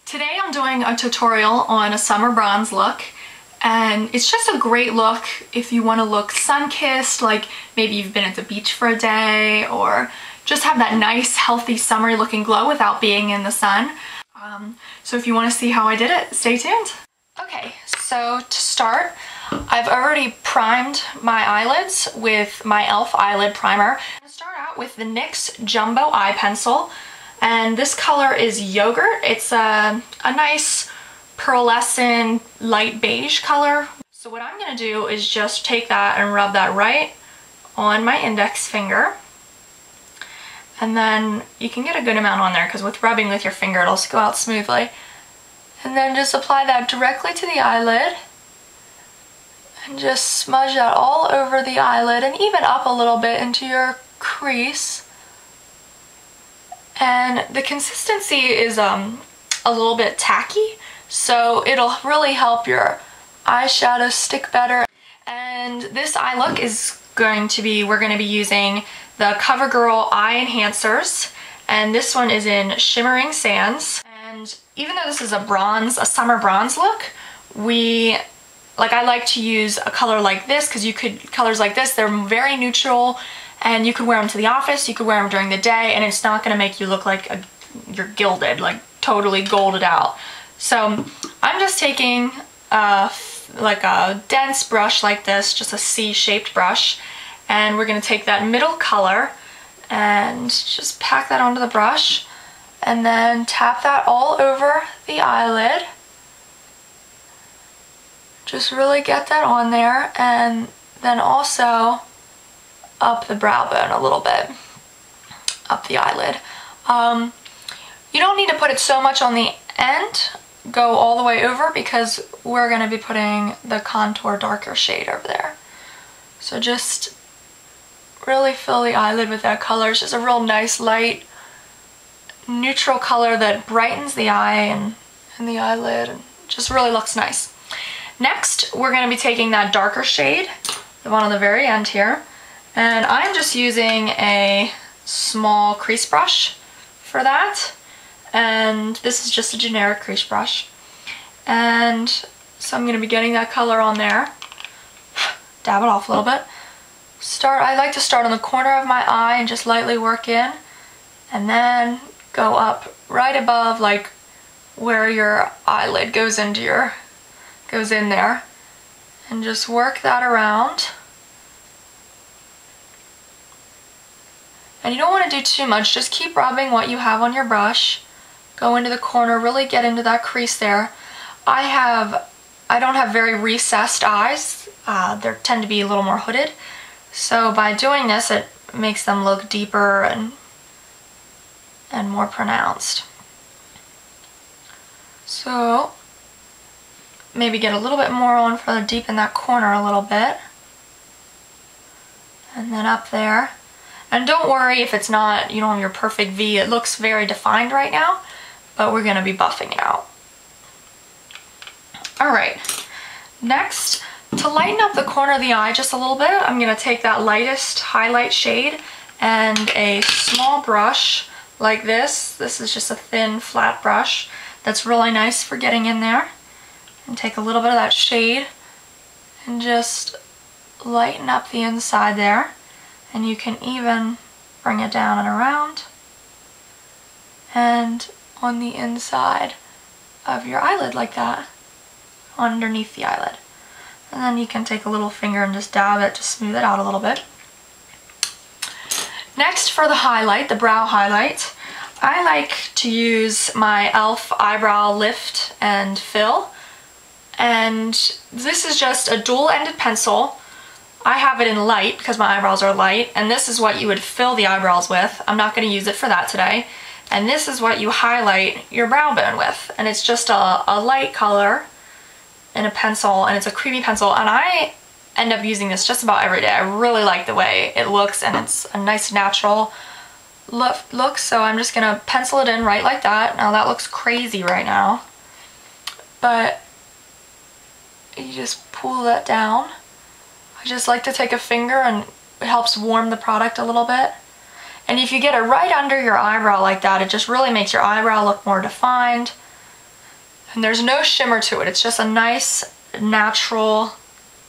Today I'm doing a tutorial on a summer bronze look, and it's just a great look if you want to look sun-kissed, like maybe you've been at the beach for a day, or just have that nice, healthy, summery looking glow without being in the sun. So if you want to see how I did it, stay tuned. Okay, so to start, I've already primed my eyelids with my E.L.F. eyelid primer. I'm going to start out with the NYX Jumbo Eye Pencil, and this color is Yogurt. It's a nice pearlescent light beige color. So what I'm going to do is just take that and rub that right on my index finger. And then you can get a good amount on there because with rubbing with your finger it'll go out smoothly. And then just apply that directly to the eyelid. And just smudge that all over the eyelid and even up a little bit into your crease. And the consistency is a little bit tacky, so it'll really help your eyeshadow stick better. And this eye look is going to be, we're going to be using the CoverGirl Eye Enhancers, and this one is in Shimmering Sands. And even though this is a bronze, a summer bronze look, I like to use a color like this because colors like this, they're very neutral and you could wear them to the office, you could wear them during the day, and it's not going to make you look like you're gilded, like totally golded out. So I'm just taking like a dense brush like this, just a C-shaped brush, and we're going to take that middle color and just pack that onto the brush and then tap that all over the eyelid. Just really get that on there, and then also up the brow bone a little bit, up the eyelid. You don't need to put it so much on the end, go all the way over, because we're going to be putting the contour darker shade over there. So just really fill the eyelid with that color. It's just a real nice light neutral color that brightens the eye and the eyelid, and just really looks nice. Next, we're going to be taking that darker shade, the one on the very end here, and I'm just using a small crease brush for that, and this is just a generic crease brush. And so I'm going to be getting that color on there, dab it off a little bit. I like to start on the corner of my eye and just lightly work in, and then go up right above, like where your eyelid goes in there, and just work that around. And you don't want to do too much, just keep rubbing what you have on your brush, go into the corner, really get into that crease there. I don't have very recessed eyes, they tend to be a little more hooded, so by doing this it makes them look deeper and more pronounced. So maybe get a little bit more on for the deep in that corner a little bit, and then up there. And don't worry if it's not, you don't have your perfect V. It looks very defined right now, but we're going to be buffing it out. Alright, next, to lighten up the corner of the eye just a little bit, I'm going to take that lightest highlight shade and a small brush like this. This is just a thin, flat brush that's really nice for getting in there. And take a little bit of that shade and just lighten up the inside there. And you can even bring it down and around and on the inside of your eyelid like that, underneath the eyelid. And then you can take a little finger and just dab it to smooth it out a little bit. Next, for the highlight, the brow highlight, I like to use my E.L.F. Eyebrow Lift and Fill. And this is just a dual-ended pencil. I have it in light because my eyebrows are light, and this is what you would fill the eyebrows with. I'm not going to use it for that today. And this is what you highlight your brow bone with. And it's just a light color in a pencil, and it's a creamy pencil, and I end up using this just about every day. I really like the way it looks, and it's a nice natural look, so I'm just going to pencil it in right like that. Now that looks crazy right now, but you just pull that down. I just like to take a finger, and it helps warm the product a little bit. And if you get it right under your eyebrow like that, it just really makes your eyebrow look more defined. And there's no shimmer to it. It's just a nice natural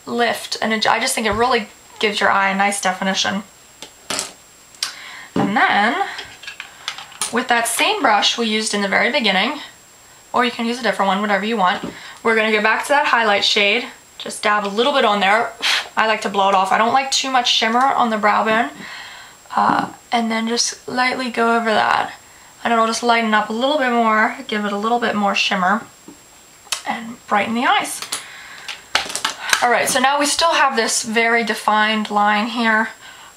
lift, and I just think it really gives your eye a nice definition. And then with that same brush we used in the very beginning, or you can use a different one, whatever you want, we're going to go back to that highlight shade, just dab a little bit on there. I like to blow it off. I don't like too much shimmer on the brow bone. And then just lightly go over that, and it'll just lighten up a little bit more, give it a little bit more shimmer, and brighten the eyes. Alright, so now we still have this very defined line here.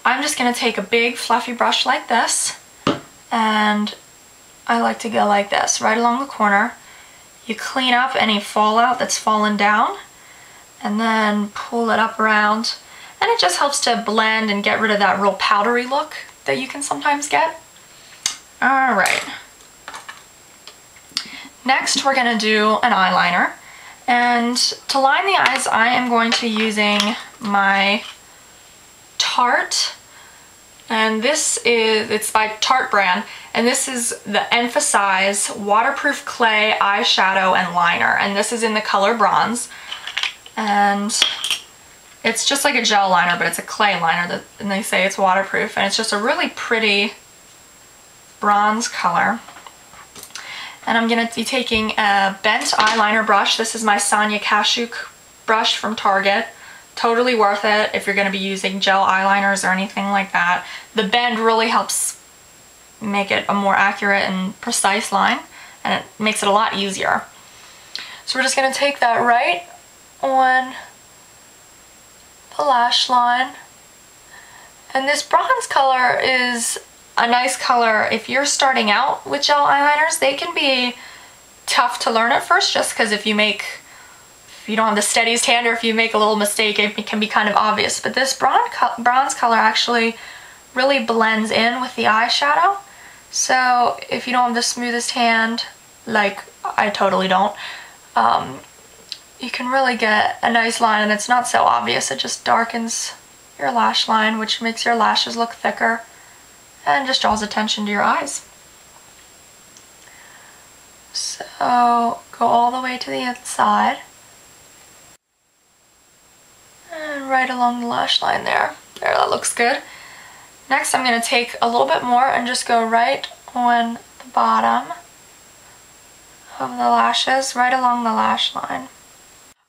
I'm just going to take a big fluffy brush like this, and I like to go like this, right along the corner. You clean up any fallout that's fallen down, and then pull it up around, and it just helps to blend and get rid of that real powdery look that you can sometimes get. Alright. Next we're going to do an eyeliner, and to line the eyes I am going to be using my Tarte, and it's by Tarte brand, and this is the emphasEYES Waterproof Clay Eyeshadow and Liner, and this is in the color bronze, and it's just like a gel liner, but it's a clay liner, and they say it's waterproof, and it's just a really pretty bronze color. And I'm going to be taking a bent eyeliner brush. This is my Sonia Kashuk brush from Target. Totally worth it if you're going to be using gel eyeliners or anything like that. The bend really helps make it a more accurate and precise line, and it makes it a lot easier. So we're just going to take that right on the lash line, and this bronze color is a nice color if you're starting out with gel eyeliners. They can be tough to learn at first, just because if you don't have the steadiest hand, or if you make a little mistake, it can be kind of obvious, but this bronze color actually really blends in with the eyeshadow. So if you don't have the smoothest hand, like I totally don't, you can really get a nice line, and it's not so obvious. It just darkens your lash line, which makes your lashes look thicker and just draws attention to your eyes. So go all the way to the inside and right along the lash line there. There, that looks good. Next I'm going to take a little bit more and just go right on the bottom of the lashes, right along the lash line.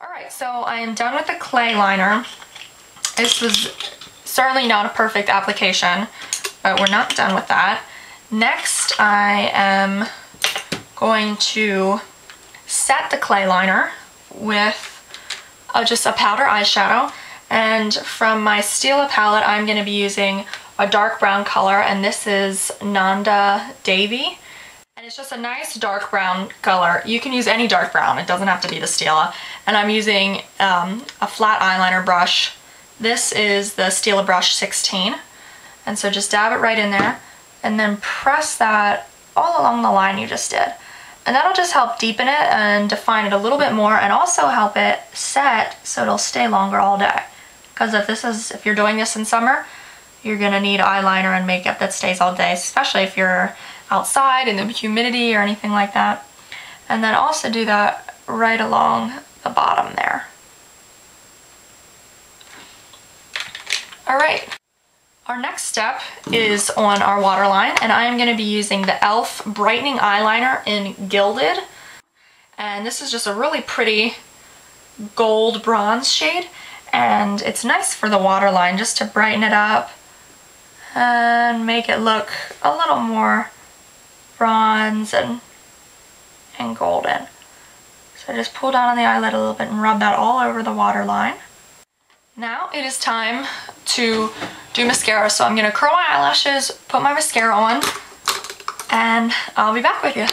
Alright, so I am done with the clay liner. This was certainly not a perfect application, but we're not done with that. Next, I am going to set the clay liner with just a powder eyeshadow. And from my Stila palette, I'm going to be using a dark brown color, and this is Nanda Devi. And it's just a nice dark brown color. You can use any dark brown, it doesn't have to be the Stila. And I'm using a flat eyeliner brush. This is the Stila brush 16. And so just dab it right in there, and then press that all along the line you just did. And that'll just help deepen it and define it a little bit more, and also help it set so it'll stay longer all day. Because if you're doing this in summer, you're gonna need eyeliner and makeup that stays all day, especially if you're outside in the humidity or anything like that. And then also do that right along the bottom there. Alright, our next step is on our waterline, and I am going to be using the E.L.F. Brightening Eyeliner in Gilded. And this is just a really pretty gold bronze shade, and it's nice for the waterline just to brighten it up and make it look a little more bronze and golden. So just pull down on the eyelid a little bit and rub that all over the waterline. Now it is time to do mascara, so I'm going to curl my eyelashes, put my mascara on, and I'll be back with you.